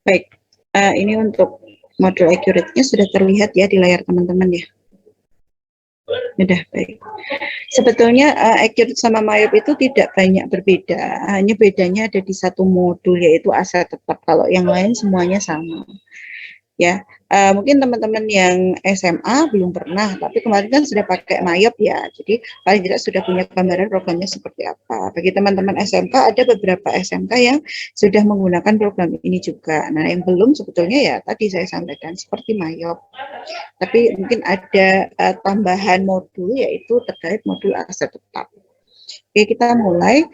Baik, ini untuk modul accurate-nya sudah terlihat ya di layar teman-teman ya. Sudah, baik. Sebetulnya accurate sama MAYOB itu tidak banyak berbeda, hanya bedanya ada di satu modul yaitu aset tetap. Kalau yang lain semuanya sama. Ya, mungkin teman-teman yang SMA belum pernah, tapi kemarin kan sudah pakai MAYOB ya, jadi paling tidak sudah punya gambaran programnya seperti apa. Bagi teman-teman SMK, ada beberapa SMK yang sudah menggunakan program ini juga. Nah, yang belum sebetulnya ya tadi saya sampaikan seperti MAYOB. Tapi mungkin ada tambahan modul yaitu terkait modul aset tetap. Oke, kita mulai.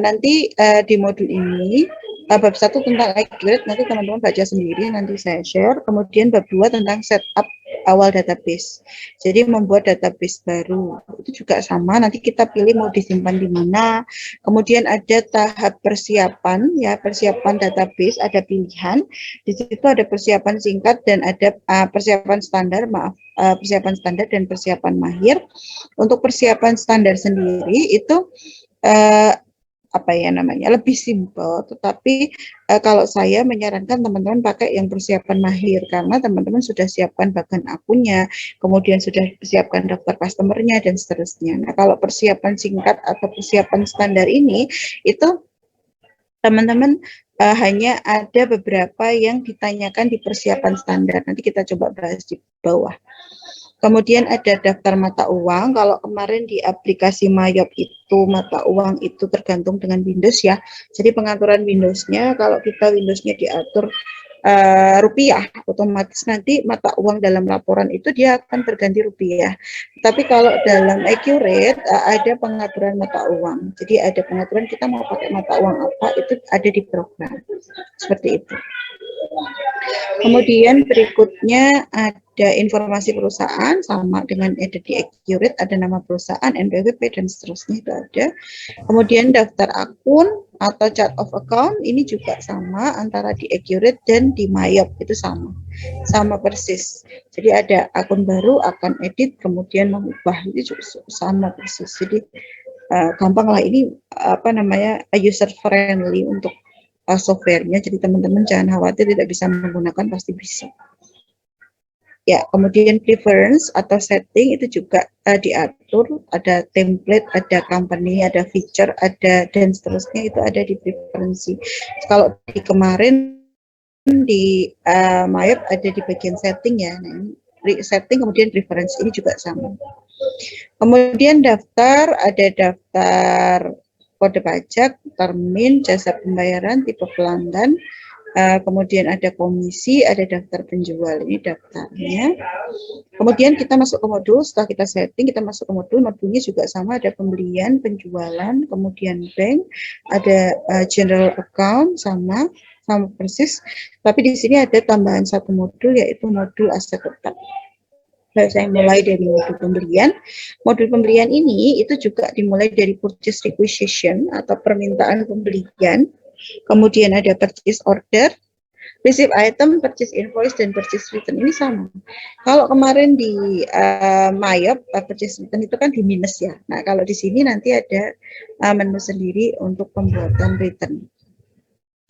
Nanti di modul ini bab 1 tentang accurate, nanti teman-teman baca sendiri, nanti saya share. Kemudian bab 2 tentang setup awal database. Jadi membuat database baru. Itu juga sama, nanti kita pilih mau disimpan di mana. Kemudian ada tahap persiapan, ya persiapan database, ada pilihan. Di situ ada persiapan singkat dan ada persiapan standar, persiapan standar dan persiapan mahir. Untuk persiapan standar sendiri itu apa ya namanya, lebih simpel, tetapi kalau saya menyarankan teman-teman pakai yang persiapan mahir karena teman-teman sudah siapkan bagian akunnya, kemudian sudah siapkan daftar customernya dan seterusnya. Nah, kalau persiapan singkat atau persiapan standar ini itu teman-teman hanya ada beberapa yang ditanyakan di persiapan standar. Nanti kita coba bahas di bawah. Kemudian ada daftar mata uang. Kalau kemarin di aplikasi MAYOB itu mata uang itu tergantung dengan Windows ya. Jadi pengaturan Windows-nya, kalau kita Windows-nya diatur rupiah, otomatis nanti mata uang dalam laporan itu dia akan terganti rupiah. Tapi kalau dalam accurate ada pengaturan mata uang. Jadi ada pengaturan kita mau pakai mata uang apa itu ada di program. Seperti itu. Kemudian berikutnya ada informasi perusahaan, sama dengan ada di accurate, ada nama perusahaan, NPWP, dan seterusnya itu ada. Kemudian daftar akun atau chart of account, ini juga sama antara di accurate dan di MAYOB, itu sama persis. Jadi ada akun baru, akan edit, kemudian mengubah, itu sama persis. Jadi gampang lah, ini apa namanya, user friendly untuk softwarenya, jadi teman-teman jangan khawatir tidak bisa menggunakan, pasti bisa. Ya, kemudian preference atau setting itu juga diatur, ada template, ada company, ada feature, ada dan seterusnya, itu ada di preferensi. Kalau di kemarin di MAYOB ada di bagian setting ya, nah, setting kemudian preference ini juga sama. Kemudian daftar, ada daftar kode pajak, termin, jasa pembayaran, tipe pelanggan, kemudian ada komisi, ada daftar penjual, ini daftarnya. Kemudian kita masuk ke modul, setelah kita setting, kita masuk ke modul, modulnya juga sama, ada pembelian, penjualan, kemudian bank, ada general account, sama persis, tapi di sini ada tambahan satu modul, yaitu modul aset tetap. Saya mulai dari modul pembelian. Modul pembelian ini itu juga dimulai dari purchase requisition atau permintaan pembelian. Kemudian ada purchase order, receive item, purchase invoice, dan purchase return, ini sama. Kalau kemarin di MAYOB, purchase return itu kan di minus ya. Nah, kalau di sini nanti ada menu sendiri untuk pembuatan return.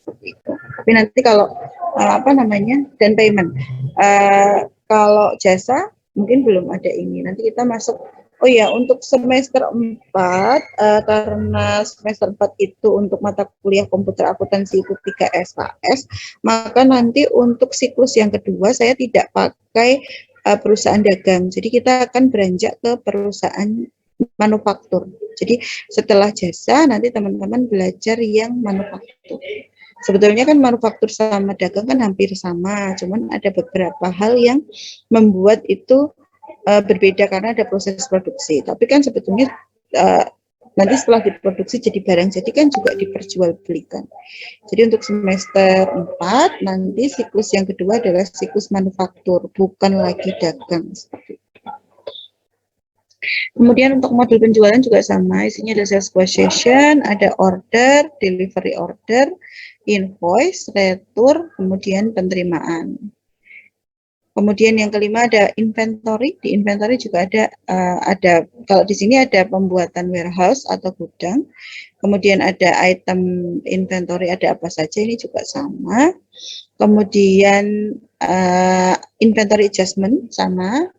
Tapi nanti kalau apa namanya, dan payment. Kalau jasa mungkin belum ada ini. Nanti kita masuk. Oh ya, untuk semester 4, karena semester 4 itu untuk mata kuliah komputer akuntansi itu 3 SKS, maka nanti untuk siklus yang kedua saya tidak pakai perusahaan dagang. Jadi kita akan beranjak ke perusahaan manufaktur. Jadi setelah jasa nanti teman-teman belajar yang manufaktur. Sebetulnya kan manufaktur sama dagang kan hampir sama, cuman ada beberapa hal yang membuat itu berbeda karena ada proses produksi. Tapi kan sebetulnya nanti setelah diproduksi jadi barang jadi kan juga diperjualbelikan. Jadi untuk semester 4 nanti siklus yang kedua adalah siklus manufaktur, bukan lagi dagang seperti itu. Kemudian untuk modul penjualan juga sama, isinya ada sales quotation, ada order, delivery order, invoice, retur, kemudian penerimaan. Kemudian yang kelima ada inventory. Di inventory juga ada kalau di sini ada pembuatan warehouse atau gudang. Kemudian ada item inventory, ada apa saja, ini juga sama. Kemudian inventory adjustment sama,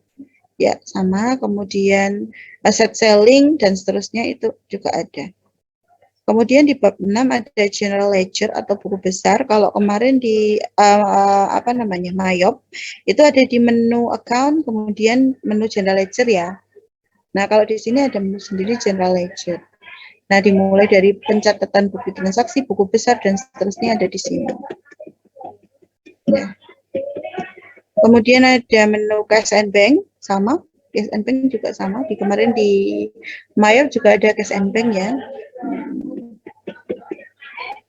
ya sama. Kemudian asset selling dan seterusnya itu juga ada. Kemudian di bab 6 ada general ledger atau buku besar. Kalau kemarin di apa namanya Mayop itu ada di menu account, kemudian menu general ledger ya. Nah, kalau di sini ada menu sendiri general ledger. Nah, dimulai dari pencatatan bukti transaksi, buku besar dan seterusnya ada di sini. Ya. Kemudian ada menu cash and bank sama, cash and bank juga sama. Di kemarin di Mayop juga ada cash and bank ya.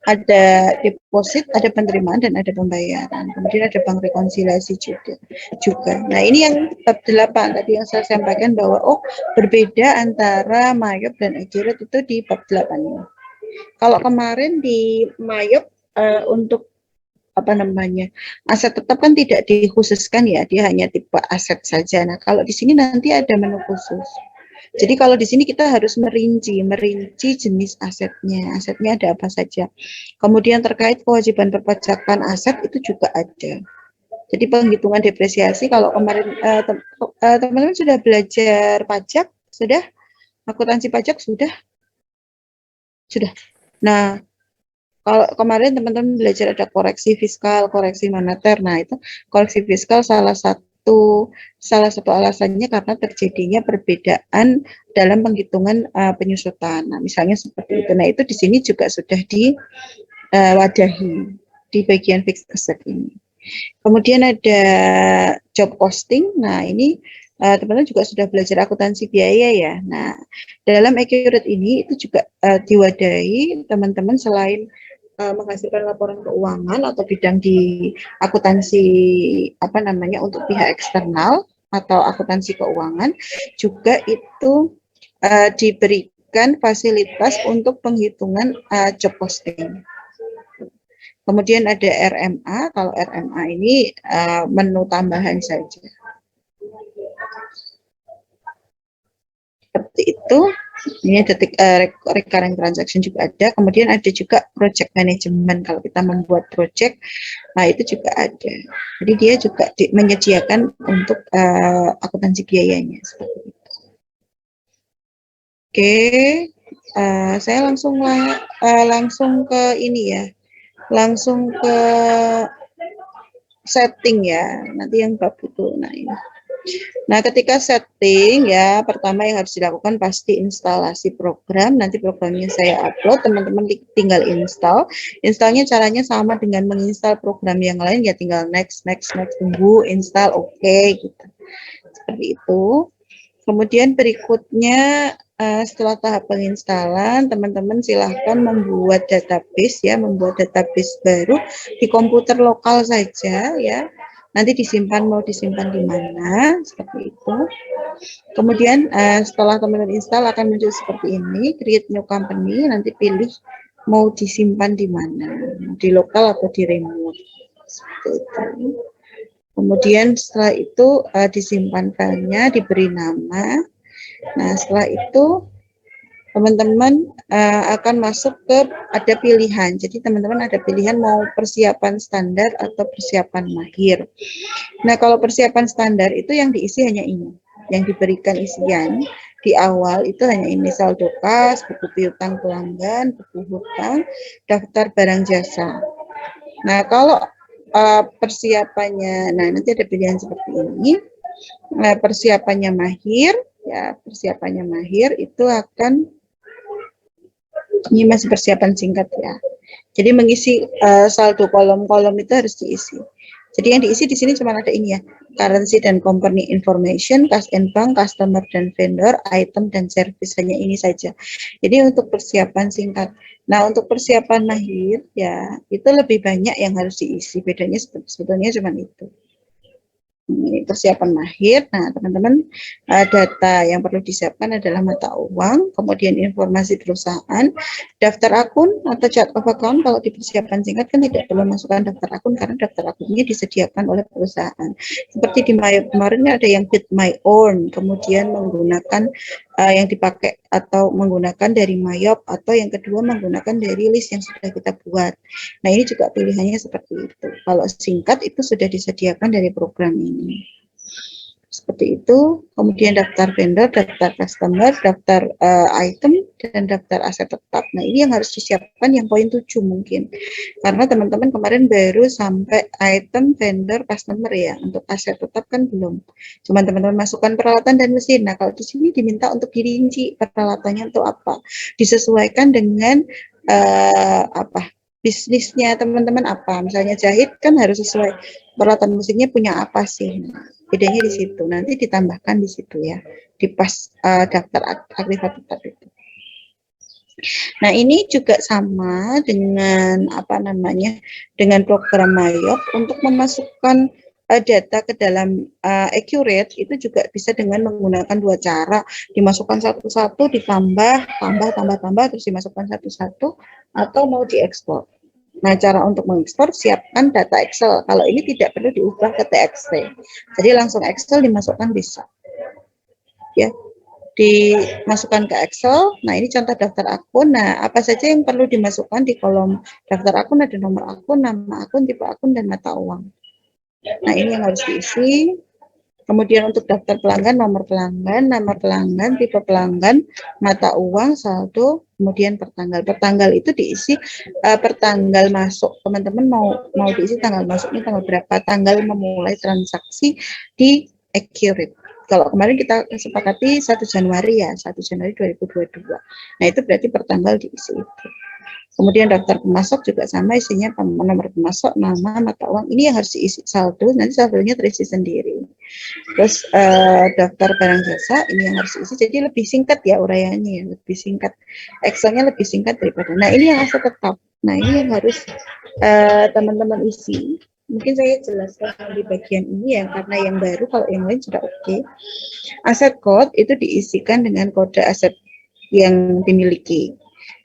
Ada deposit, ada penerimaan, dan ada pembayaran. Kemudian ada bank rekonsiliasi juga. Nah, ini yang bab 8 tadi yang saya sampaikan bahwa berbeda antara Mayop dan Accurate itu di bab 8 ini. Kalau kemarin di Mayop untuk apa namanya aset tetap kan tidak dikhususkan ya, dia hanya tipe aset saja. Nah, kalau di sini nanti ada menu khusus. Jadi kalau di sini kita harus merinci jenis asetnya ada apa saja. Kemudian terkait kewajiban perpajakan aset itu juga ada. Jadi penghitungan depresiasi, kalau kemarin teman-teman sudah belajar pajak, sudah? Akuntansi pajak sudah? Sudah. Nah, kalau kemarin teman-teman belajar ada koreksi fiskal, koreksi moneter. Nah, itu koreksi fiskal salah satu alasannya karena terjadinya perbedaan dalam penghitungan penyusutan. Nah, misalnya seperti itu. Nah, itu di sini juga sudah diwadahi di bagian fixed asset ini. Kemudian ada job costing. Nah, ini teman-teman juga sudah belajar akuntansi biaya ya. Nah, dalam Accurate ini itu juga diwadahi teman-teman selain menghasilkan laporan keuangan atau bidang di akuntansi apa namanya untuk pihak eksternal atau akuntansi keuangan, juga itu diberikan fasilitas untuk penghitungan job posting. Kemudian ada RMA. Kalau RMA ini menu tambahan saja. Seperti itu. Ini detik recurring transaction juga ada. Kemudian ada juga project management. Kalau kita membuat project, nah itu juga ada. Jadi dia juga menyediakan untuk akuntansi biayanya seperti itu. Oke, saya langsung ke ini ya, langsung ke setting ya. Nanti yang bab itu, nah ini. Nah, ketika setting ya, pertama yang harus dilakukan pasti instalasi program. Nanti programnya saya upload, teman-teman tinggal install. Installnya caranya sama dengan menginstal program yang lain ya, tinggal next, tunggu install, oke, gitu. Seperti itu. Kemudian berikutnya setelah tahap penginstalan, teman-teman silahkan membuat database ya, membuat database baru di komputer lokal saja ya. Nanti mau disimpan di mana, seperti itu. Kemudian setelah teman-teman install akan muncul seperti ini, create new company, nanti pilih mau disimpan di mana, di lokal atau di remote, seperti itu. Kemudian setelah itu disimpan filenya, diberi nama. Nah, setelah itu teman-teman akan masuk ke ada pilihan. Jadi teman-teman ada pilihan mau persiapan standar atau persiapan mahir. Nah, kalau persiapan standar itu yang diisi hanya ini. Yang diberikan isian di awal itu hanya ini: saldo kas, buku piutang pelanggan, buku hutang, daftar barang jasa. Nah, kalau persiapannya, nah nanti ada pilihan seperti ini. Nah, persiapannya mahir, ya persiapannya mahir itu akan, ini masih persiapan singkat ya. Jadi mengisi saldo kolom-kolom itu harus diisi. Jadi yang diisi di sini cuma ada ini ya, currency dan company information, cash and bank, customer dan vendor, item dan service, hanya ini saja. Jadi untuk persiapan singkat. Nah, untuk persiapan mahir ya itu lebih banyak yang harus diisi. Bedanya sebetulnya cuma itu. Ini persiapan mahir. Nah, teman-teman, data yang perlu disiapkan adalah mata uang, kemudian informasi perusahaan, daftar akun atau chart of account. Kalau di persiapan singkat kan tidak perlu masukkan daftar akun karena daftar akunnya disediakan oleh perusahaan. Seperti di kemarin ada yang bid my own, kemudian menggunakan yang dipakai atau menggunakan dari Mayop, atau yang kedua menggunakan dari list yang sudah kita buat. Nah, ini juga pilihannya seperti itu. Kalau singkat itu sudah disediakan dari program ini. Seperti itu. Kemudian daftar vendor, daftar customer, daftar item, dan daftar aset tetap. Nah, ini yang harus disiapkan yang poin 7 mungkin. Karena teman-teman kemarin baru sampai item, vendor, customer ya. Untuk aset tetap kan belum. Cuma teman-teman masukkan peralatan dan mesin. Nah, kalau di sini diminta untuk dirinci peralatannya untuk apa. Disesuaikan dengan bisnisnya teman-teman apa. Misalnya jahit kan harus sesuai peralatan mesinnya punya apa sih. Nah, bedanya di situ. Nanti ditambahkan di situ ya. Di pas daftar aktifat tetap itu. Nah, ini juga sama dengan dengan program Mayop untuk memasukkan data ke dalam Accurate itu juga bisa dengan menggunakan dua cara, dimasukkan satu-satu, tambah, terus dimasukkan satu-satu, atau mau diekspor. Nah, cara untuk mengekspor, siapkan data Excel. Kalau ini tidak perlu diubah ke TXT. Jadi langsung Excel dimasukkan bisa. Ya, dimasukkan ke Excel. Nah, ini contoh daftar akun. Nah, apa saja yang perlu dimasukkan di kolom daftar akun? Ada nomor akun, nama akun, tipe akun, dan mata uang. Nah, ini yang harus diisi. Kemudian untuk daftar pelanggan, nomor pelanggan, nama pelanggan, tipe pelanggan, mata uang, saldo, kemudian pertanggal. Pertanggal itu diisi pertanggal masuk. Teman-teman mau diisi tanggal masuknya tanggal berapa, tanggal memulai transaksi di Accurate. Kalau kemarin kita sepakati 1 Januari ya, 1 Januari 2022. Nah, itu berarti pertanggal diisi itu. Kemudian daftar pemasok juga sama, isinya nomor pemasok, nama, mata uang. Ini yang harus diisi saldo, nanti saldonya terisi sendiri. Terus daftar barang jasa, ini yang harus diisi. Jadi lebih singkat ya uraiannya, ya, lebih singkat. Excelnya lebih singkat daripada. Nah, ini yang aset tetap. Nah, ini yang harus teman-teman isi. Mungkin saya jelaskan di bagian ini ya, karena yang baru, kalau yang lain sudah oke. Aset code itu diisikan dengan kode aset yang dimiliki.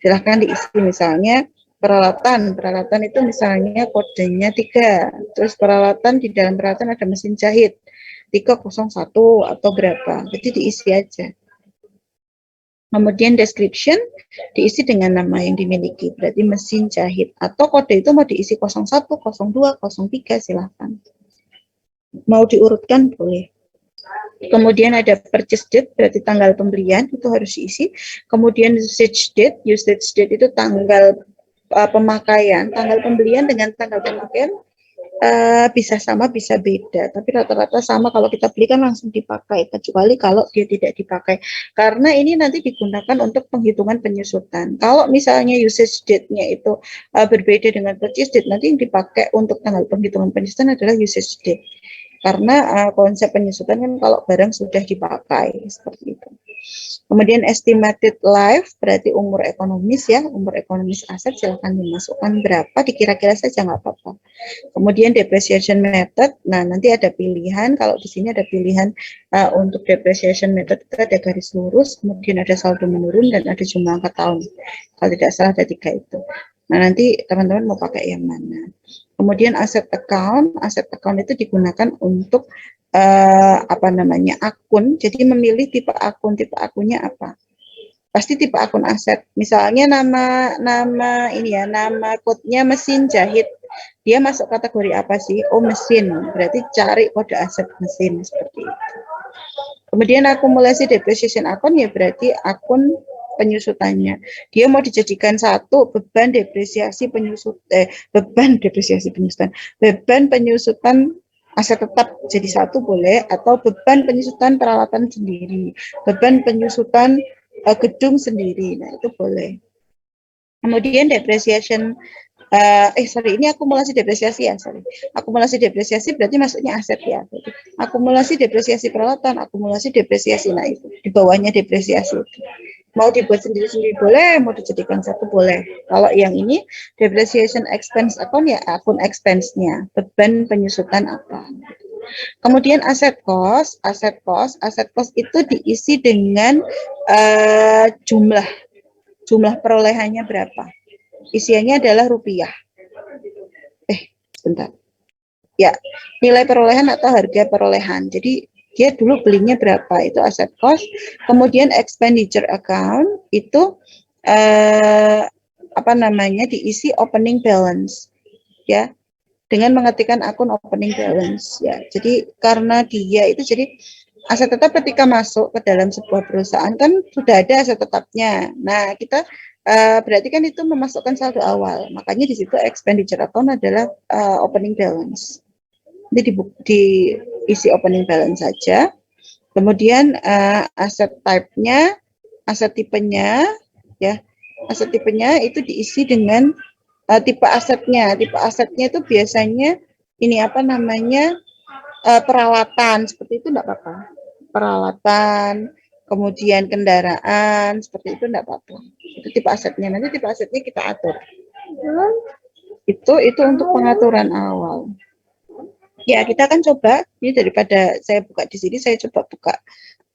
Silahkan diisi misalnya peralatan itu misalnya kodenya 3, terus peralatan di dalam peralatan ada mesin jahit 301 atau berapa, jadi diisi aja. Kemudian description diisi dengan nama yang dimiliki, berarti mesin jahit, atau kode itu mau diisi 01, 02, 03, silahkan. Mau diurutkan boleh. Kemudian ada purchase date, berarti tanggal pembelian, itu harus diisi. Kemudian usage date itu tanggal pemakaian, tanggal pembelian dengan tanggal pemakaian bisa sama, bisa beda. Tapi rata-rata sama, kalau kita beli kan langsung dipakai, kecuali kalau dia tidak dipakai. Karena ini nanti digunakan untuk penghitungan penyusutan. Kalau misalnya usage date-nya itu berbeda dengan purchase date, nanti yang dipakai untuk tanggal penghitungan penyusutan adalah usage date. Karena konsep penyusutan kan kalau barang sudah dipakai, seperti itu. Kemudian estimated life, berarti umur ekonomis ya, umur ekonomis aset silahkan dimasukkan berapa, dikira-kira saja nggak apa-apa. Kemudian depreciation method, nah nanti ada pilihan, kalau di sini ada pilihan untuk depreciation method itu ada garis lurus, kemudian ada saldo menurun, dan ada jumlah angka tahun. Kalau tidak salah ada 3 itu. Nah, nanti teman-teman mau pakai yang mana. Kemudian asset account itu digunakan untuk akun. Jadi memilih tipe akunnya apa. Pasti tipe akun aset. Misalnya nama kodenya mesin jahit. Dia masuk kategori apa sih? Oh, mesin. Berarti cari kode aset mesin seperti itu. Kemudian akumulasi depreciation account ya berarti akun penyusutannya. Dia mau dijadikan satu beban depresiasi penyusutan aset tetap jadi satu boleh, atau beban penyusutan peralatan sendiri, beban penyusutan gedung sendiri. Nah, itu boleh. Kemudian depreciation ini akumulasi depresiasi ya, akumulasi depresiasi berarti masuknya aset ya. Jadi, akumulasi depresiasi peralatan, akumulasi depresiasi, nah itu di bawahnya depresiasi. Mau dibuat sendiri-sendiri boleh, mau dijadikan satu boleh. Kalau yang ini depreciation expense account ya akun expense-nya, beban penyusutan apa. Kemudian aset cost itu diisi dengan jumlah perolehannya berapa. Isiannya adalah rupiah. Sebentar. Ya, nilai perolehan atau harga perolehan. Jadi dia dulu belinya berapa, itu asset cost. Kemudian expenditure account itu apa namanya, diisi opening balance ya, dengan mengetikkan akun opening balance ya. Jadi karena dia itu, jadi aset tetap ketika masuk ke dalam sebuah perusahaan kan sudah ada aset tetapnya. Nah, kita berarti kan itu memasukkan saldo awal. Makanya di situ expenditure account adalah opening balance. Jadi diisi opening balance saja. Kemudian aset type-nya, aset tipenya ya. Aset tipenya itu diisi dengan tipe asetnya. Tipe asetnya itu biasanya ini apa namanya, peralatan, seperti itu enggak apa-apa. Peralatan, kemudian kendaraan, seperti itu enggak apa-apa. Itu tipe asetnya. Nanti tipe asetnya kita atur. Itu untuk pengaturan awal. Ya, kita akan coba. Ini daripada saya buka di sini, saya coba buka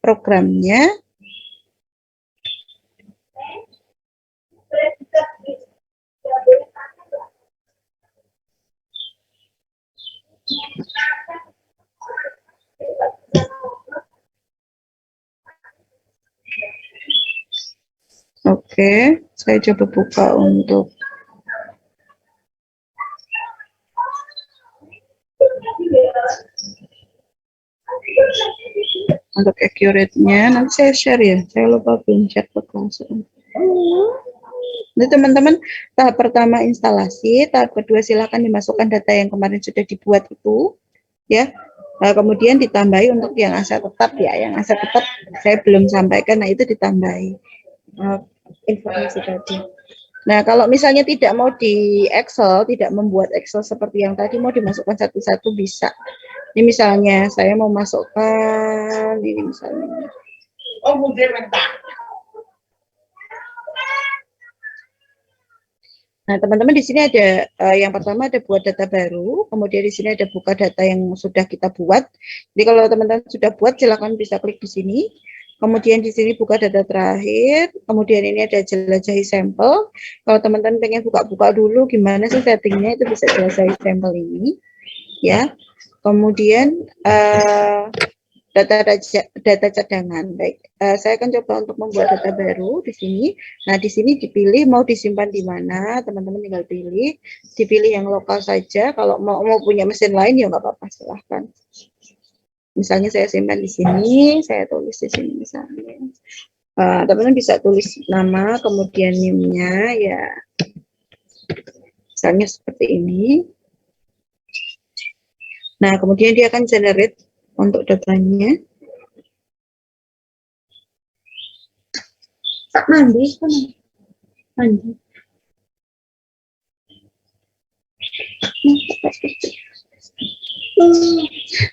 programnya. Oke, saya coba buka untuk accurate-nya. Nanti saya share ya, saya lupa pin chat ke langsung. Ini teman-teman, tahap pertama instalasi, tahap kedua silakan dimasukkan data yang kemarin sudah dibuat itu ya. Nah, kemudian ditambahi untuk yang aset tetap ya, yang aset tetap saya belum sampaikan, nah itu ditambahi informasi tadi. Nah, kalau misalnya tidak mau di Excel, tidak membuat Excel seperti yang tadi, mau dimasukkan satu-satu bisa. Ini misalnya saya mau masukkan ini misalnya. Oh, mungkin mentah. Nah, teman-teman di sini ada yang pertama ada buat data baru, kemudian di sini ada buka data yang sudah kita buat. Jadi kalau teman-teman sudah buat, silakan bisa klik di sini. Kemudian di sini buka data terakhir, kemudian ini ada jelajahi sampel. Kalau teman-teman pengen buka-buka dulu gimana sih settingnya, itu bisa jelajahi sampel ini, ya. Kemudian data cadangan. Baik, saya akan coba untuk membuat data baru di sini. Nah, di sini dipilih mau disimpan di mana, teman-teman tinggal pilih. Dipilih yang lokal saja. Kalau mau punya mesin lain ya nggak apa-apa, silahkan. Misalnya saya simpan di sini, saya tulis di sini misalnya. Teman-teman bisa tulis nama, kemudian NIM-nya ya, misalnya seperti ini. Nah, kemudian dia akan generate untuk datanya. Mandi, mandi.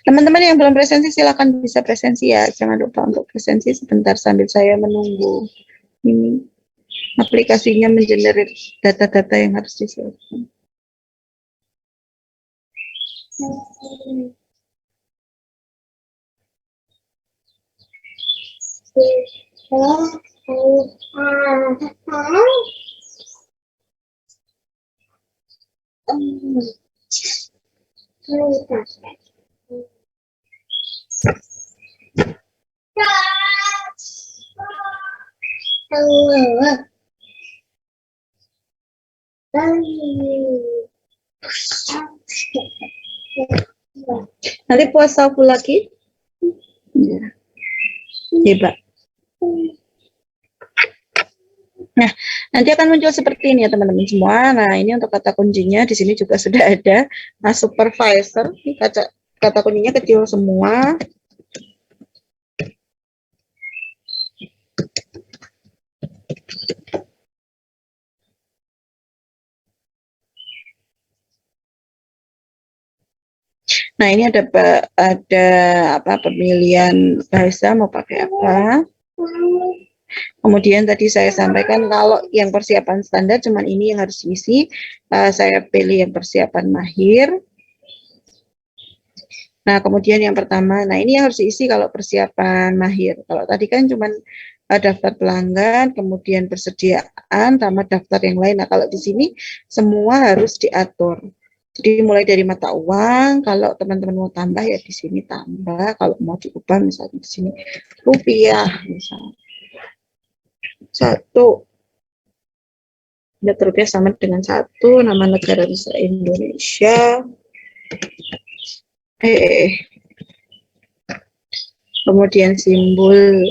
Teman-teman yang belum presensi silakan bisa presensi ya, jangan lupa untuk presensi sebentar sambil saya menunggu ini aplikasinya mengenerate data-data yang harus disiapkan. Nanti puasa aku lagi. Ya. Hebat. Nah, nanti akan muncul seperti ini ya teman-teman semua. Nah, ini untuk kata kuncinya di sini juga sudah ada. Nah, supervisor, ini kata kuncinya kecil semua. Nah, ini ada apa pemilihan bahasa mau pakai apa. Kemudian tadi saya sampaikan kalau yang persiapan standar cuman ini yang harus diisi. Saya pilih yang persiapan mahir. Nah, kemudian yang pertama, nah ini yang harus diisi kalau persiapan mahir. Kalau tadi kan cuman daftar pelanggan, kemudian persediaan, sama daftar yang lain. Nah, kalau di sini semua harus diatur. Jadi mulai dari mata uang, kalau teman-teman mau tambah ya di sini tambah, kalau mau diubah misalnya di sini rupiah misalnya. 1 rupiah sama dengan 1, nama negara bisa Indonesia. Kemudian simbol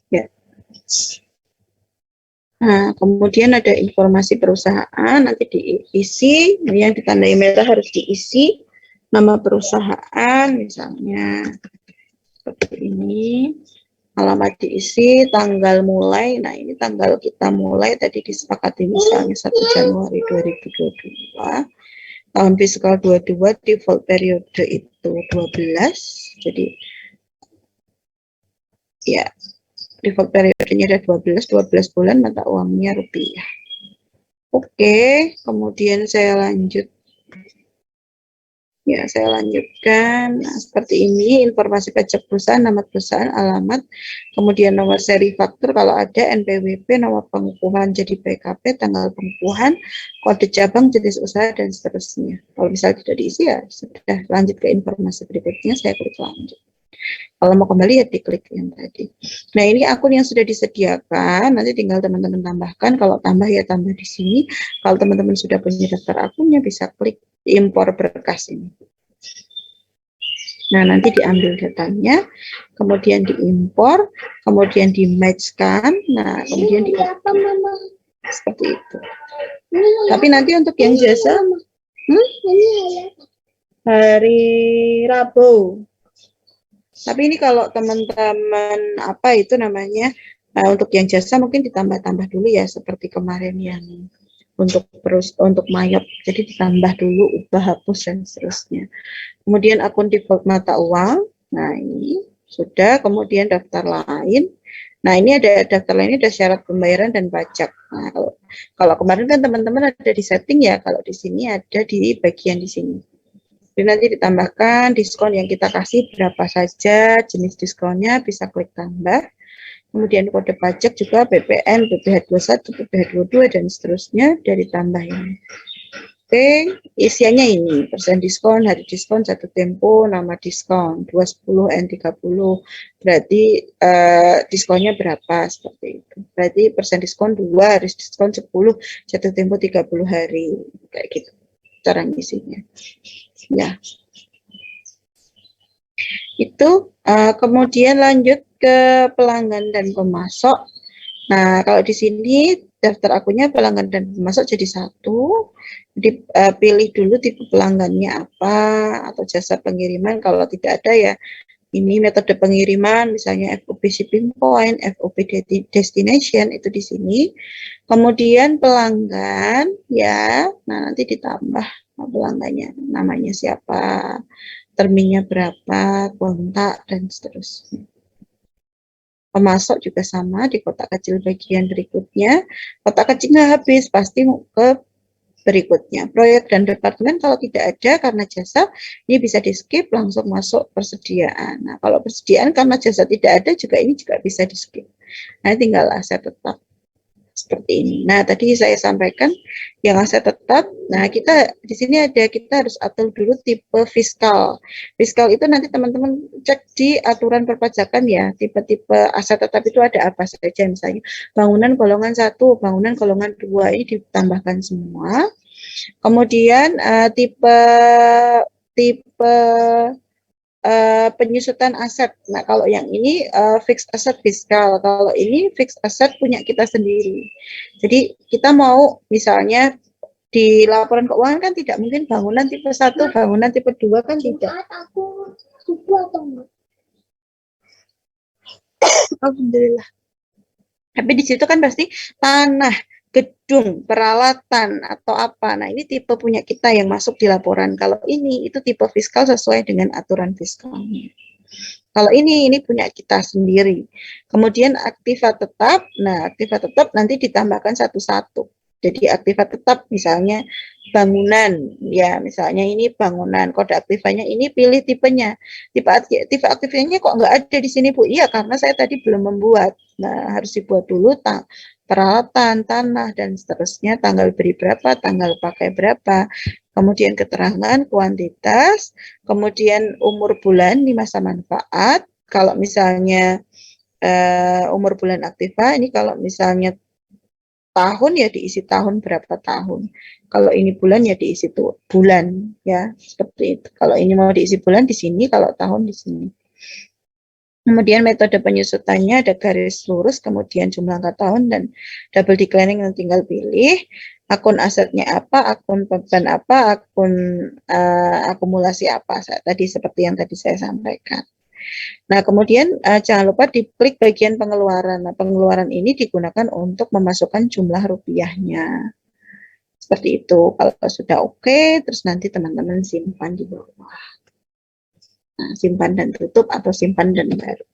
ya. Nah, kemudian ada informasi perusahaan, nanti diisi, yang ditandai merah harus diisi, nama perusahaan misalnya, seperti ini, alamat diisi, tanggal mulai, nah ini tanggal kita mulai, tadi disepakati misalnya 1 Januari 2022, tahun fiskal 22, default periode itu 12, jadi ya, default periodenya ada 12 bulan, mata uangnya rupiah. Oke, kemudian saya lanjut. Ya, saya lanjutkan. Nah, seperti ini, informasi pajak perusahaan, nama perusahaan, alamat, kemudian nomor seri faktur kalau ada, NPWP, nomor pengukuhan jadi PKP, tanggal pengukuhan, kode cabang, jenis usaha, dan seterusnya. Kalau misalnya tidak diisi, ya sudah lanjut ke informasi berikutnya, saya klik lanjut. Kalau mau kembali ya diklik yang tadi. Nah, ini akun yang sudah disediakan, nanti tinggal teman-teman tambahkan. Kalau tambah ya tambah di sini. Kalau teman-teman sudah punya daftar akunnya, bisa klik impor berkas ini. Nah, nanti diambil datanya, kemudian diimpor, kemudian di-match-kan, nah, kemudian di seperti itu. Tapi nanti untuk yang jasa, hari Rabu. Tapi ini kalau teman-teman apa itu namanya, untuk yang jasa mungkin ditambah-tambah dulu ya, seperti kemarin yang untuk mayop, jadi ditambah dulu, ubah, hapus, dan seterusnya. Kemudian akun default mata uang, nah ini sudah, kemudian daftar lain. Nah, ini ada daftar lain, ada syarat pembayaran dan pajak. Nah, kalau kemarin kan teman-teman ada di setting ya, kalau di sini ada di bagian di sini. Jadi nanti ditambahkan diskon yang kita kasih berapa saja, jenis diskonnya bisa klik tambah. Kemudian kode pajak juga PPN, PPh 21, PPh 22 dan seterusnya dari tambah ini. Oke, isiannya ini, persen diskon, hari diskon, jatuh tempo, nama diskon, 210 N30, berarti diskonnya berapa, seperti itu. Berarti persen diskon 2, hari diskon 10, jatuh tempo 30 hari, kayak gitu cara ngisinya. Ya, itu kemudian lanjut ke pelanggan dan pemasok. Nah, kalau di sini daftar akunnya pelanggan dan pemasok jadi 1. Pilih dulu tipe pelanggannya apa atau jasa pengiriman. Kalau tidak ada ya ini metode pengiriman, misalnya FOB shipping point, FOB destination itu di sini. Kemudian pelanggan ya, nah nanti ditambah pelanggannya, namanya siapa, terminnya berapa, kontak dan seterusnya. Pemasok juga sama, di kotak kecil bagian berikutnya. Kotak kecilnya habis, pasti mau ke berikutnya. Proyek dan departemen kalau tidak ada karena jasa, ini bisa di skip, langsung masuk persediaan. Nah, kalau persediaan karena jasa tidak ada juga, ini juga bisa di skip. Nah, tinggal aset tetap seperti ini. Nah, tadi saya sampaikan yang aset tetap. Nah, kita di sini kita harus atur dulu tipe fiskal. Fiskal itu nanti teman-teman cek di aturan perpajakan ya. Tipe-tipe aset tetap itu ada apa saja, misalnya bangunan golongan 1, bangunan golongan 2 ini ditambahkan semua. Kemudian tipe penyusutan aset. Nah, kalau yang ini fixed asset fiskal, kalau ini fixed asset punya kita sendiri. Jadi kita mau misalnya di laporan keuangan kan tidak mungkin bangunan tipe 1, bangunan tipe 2 kan tidak. Alhamdulillah. Tapi di situ kan pasti tanah, gedung, peralatan, atau apa. Nah, ini tipe punya kita yang masuk di laporan. Kalau ini, itu tipe fiskal sesuai dengan aturan fiskalnya. Kalau ini punya kita sendiri. Kemudian aktiva tetap, nah aktiva tetap nanti ditambahkan satu-satu. Jadi aktiva tetap misalnya bangunan, ya misalnya ini bangunan, kode aktifanya ini pilih tipenya. Tipe aktifnya kok nggak ada di sini Bu? Iya, karena saya tadi belum membuat. Nah, harus dibuat dulu peralatan, tanah, dan seterusnya, tanggal beri berapa, tanggal pakai berapa, kemudian keterangan, kuantitas, kemudian umur bulan di masa manfaat. Kalau misalnya umur bulan aktiva, ini kalau misalnya tahun ya diisi tahun berapa tahun. Kalau ini bulan ya diisi tuh bulan ya, seperti itu. Kalau ini mau diisi bulan di sini, kalau tahun di sini. Kemudian metode penyusutannya ada garis lurus, kemudian jumlah angka tahun dan double declining yang tinggal pilih. Akun asetnya apa, akun beban apa, akun akumulasi apa. Tadi seperti yang tadi saya sampaikan. Nah, kemudian jangan lupa diklik bagian pengeluaran. Nah, pengeluaran ini digunakan untuk memasukkan jumlah rupiahnya. Seperti itu. Kalau sudah oke, terus nanti teman-teman simpan di bawah. Nah, simpan dan tutup atau simpan dan baru.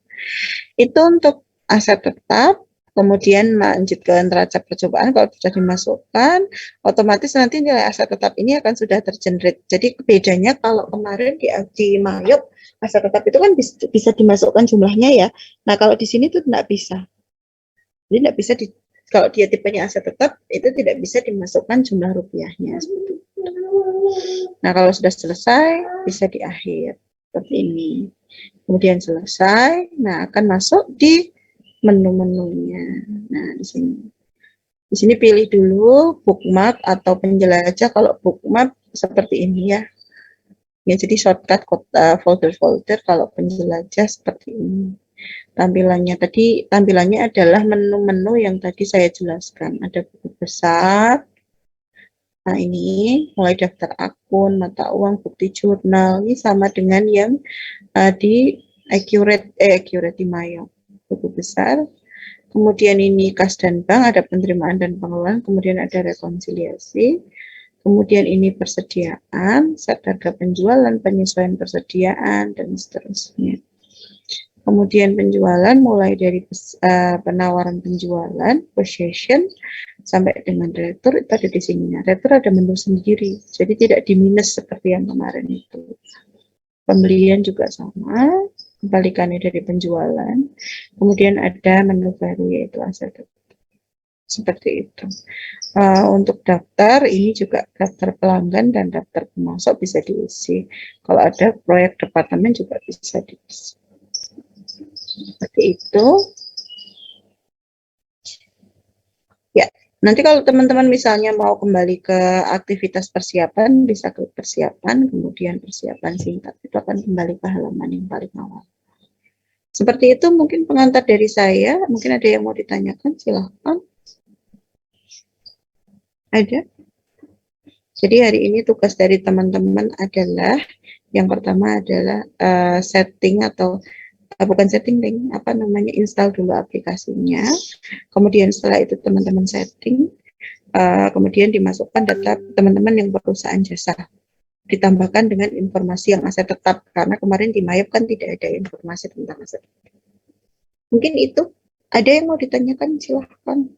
Itu untuk aset tetap. Kemudian lanjut ke neraca percobaan, kalau sudah dimasukkan, otomatis nanti nilai aset tetap ini akan sudah tergenerate. Jadi bedanya kalau kemarin di Mayop, aset tetap itu kan bisa dimasukkan jumlahnya ya. Nah kalau di sini tuh tidak bisa. Jadi tidak bisa kalau dia tipenya aset tetap, itu tidak bisa dimasukkan jumlah rupiahnya. Nah kalau sudah selesai, bisa di akhir. Seperti ini. Kemudian selesai, nah akan masuk di menu-menunya. Nah, di sini. Di sini pilih dulu bookmark atau penjelajah. Kalau bookmark seperti ini ya. Ya, jadi shortcut folder-folder. Kalau penjelajah seperti ini. Tampilannya adalah menu-menu yang tadi saya jelaskan. Ada buku besar. Nah, ini mulai daftar akun, mata uang, bukti jurnal. Ini sama dengan yang di Accurate di Mayo. Buku besar. Kemudian ini kas dan bank, ada penerimaan dan pengeluaran, kemudian ada rekonsiliasi, kemudian ini persediaan, set harga penjualan, penyesuaian persediaan, dan seterusnya. Kemudian penjualan mulai dari penawaran penjualan, possession, sampai dengan retur, itu ada di sini. Retur ada menu sendiri, jadi tidak di minus seperti yang kemarin itu. Pembelian juga sama, kebalikannya dari penjualan. Kemudian ada menu baru yaitu aset. Seperti itu. Untuk daftar, ini juga daftar pelanggan dan daftar pemasok bisa diisi. Kalau ada proyek departemen juga bisa diisi. Seperti itu. Ya, nanti kalau teman-teman misalnya mau kembali ke aktivitas persiapan, bisa klik persiapan, kemudian persiapan singkat. Itu akan kembali ke halaman yang paling awal. Seperti itu mungkin pengantar dari saya. Mungkin ada yang mau ditanyakan, silahkan. Ada? Jadi hari ini tugas dari teman-teman adalah, yang pertama adalah setting atau bukan setting, apa namanya, install dulu aplikasinya. Kemudian setelah itu teman-teman setting, kemudian dimasukkan data teman-teman yang perusahaan jasa. Ditambahkan dengan informasi yang aset tetap, karena kemarin di Mayop kan tidak ada informasi tentang aset tetap. Mungkin itu. Ada yang mau ditanyakan, silahkan.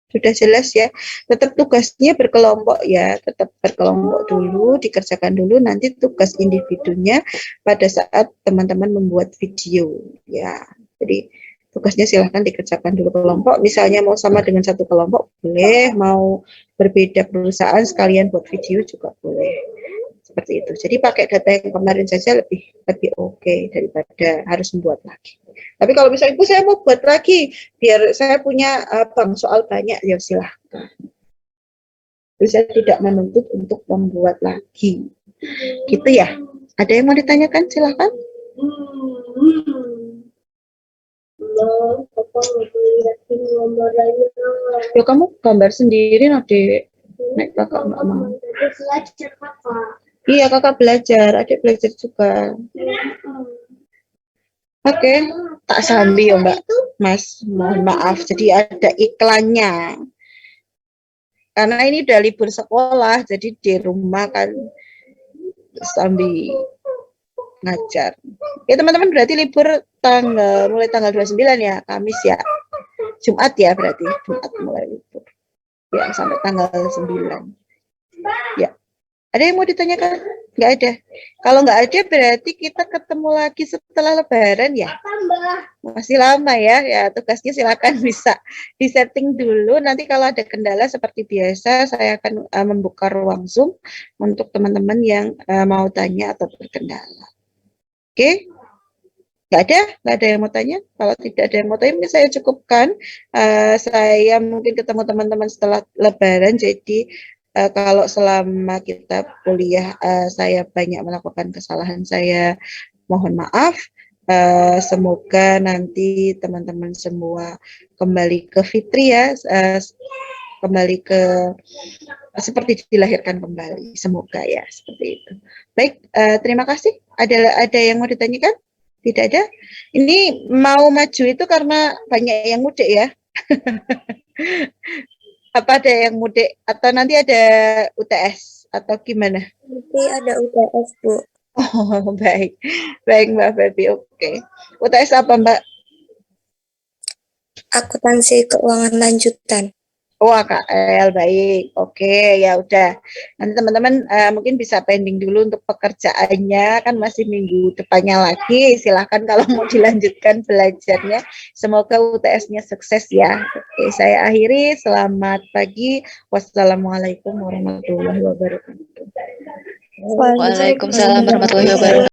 Sudah jelas ya, tetap tugasnya berkelompok ya, tetap berkelompok dulu, dikerjakan dulu, nanti tugas individunya pada saat teman-teman membuat video ya. Jadi tugasnya silahkan dikerjakan dulu kelompok, misalnya mau sama dengan satu kelompok boleh, mau berbeda perusahaan sekalian buat video juga boleh. Seperti itu. Jadi pakai data yang kemarin saja lebih oke daripada harus membuat lagi. Tapi kalau misalnya Ibu saya mau buat lagi biar saya punya soal banyak, ya silahkan. Jadi saya tidak menuntut untuk membuat lagi. Gitu ya. Ada yang mau ditanyakan? Silahkan. Ya kamu gambar sendiri nanti. Nek kakak nggak mau. Iya kakak belajar, adik belajar juga. Oke, tak sambil ya Mbak. Mas, mohon maaf. Jadi ada iklannya. Karena ini udah libur sekolah, jadi di rumah kan sambil ngajar. Ya teman-teman, berarti libur mulai tanggal 29 ya, Kamis ya. Jumat ya berarti, Jumat mulai libur. Ya, sampai tanggal 9. Ya. Ada yang mau ditanyakan? Nggak ada. Kalau nggak ada berarti kita ketemu lagi setelah Lebaran ya. Masih lama ya. Ya, tugasnya silakan bisa disetting dulu. Nanti kalau ada kendala seperti biasa, saya akan membuka ruang Zoom untuk teman-teman yang mau tanya atau berkendala. Oke? Nggak ada yang mau tanya. Kalau tidak ada yang mau tanya, mungkin saya cukupkan. Saya mungkin ketemu teman-teman setelah Lebaran. Jadi kalau selama kita kuliah saya banyak melakukan kesalahan, saya mohon maaf. Semoga nanti teman-teman semua kembali ke fitri ya, kembali ke seperti dilahirkan kembali. Semoga ya seperti itu. Baik, terima kasih. Ada yang mau ditanyakan? Tidak ada. Ini mau maju itu karena banyak yang mudik ya. Apa ada yang mudik atau nanti ada UTS atau gimana? Nanti ada UTS, Bu. Oh, baik. Baik, Mbak Febi. Oke. UTS apa, Mbak? Akuntansi keuangan lanjutan. Oh, AKL. Baik. Oke, ya udah. Nanti teman-teman mungkin bisa pending dulu untuk pekerjaannya, kan masih minggu depannya lagi. Silahkan kalau mau dilanjutkan belajarnya. Semoga UTS-nya sukses ya. Oke, saya akhiri. Selamat pagi. Wassalamualaikum warahmatullahi wabarakatuh. Waalaikumsalam warahmatullahi wabarakatuh.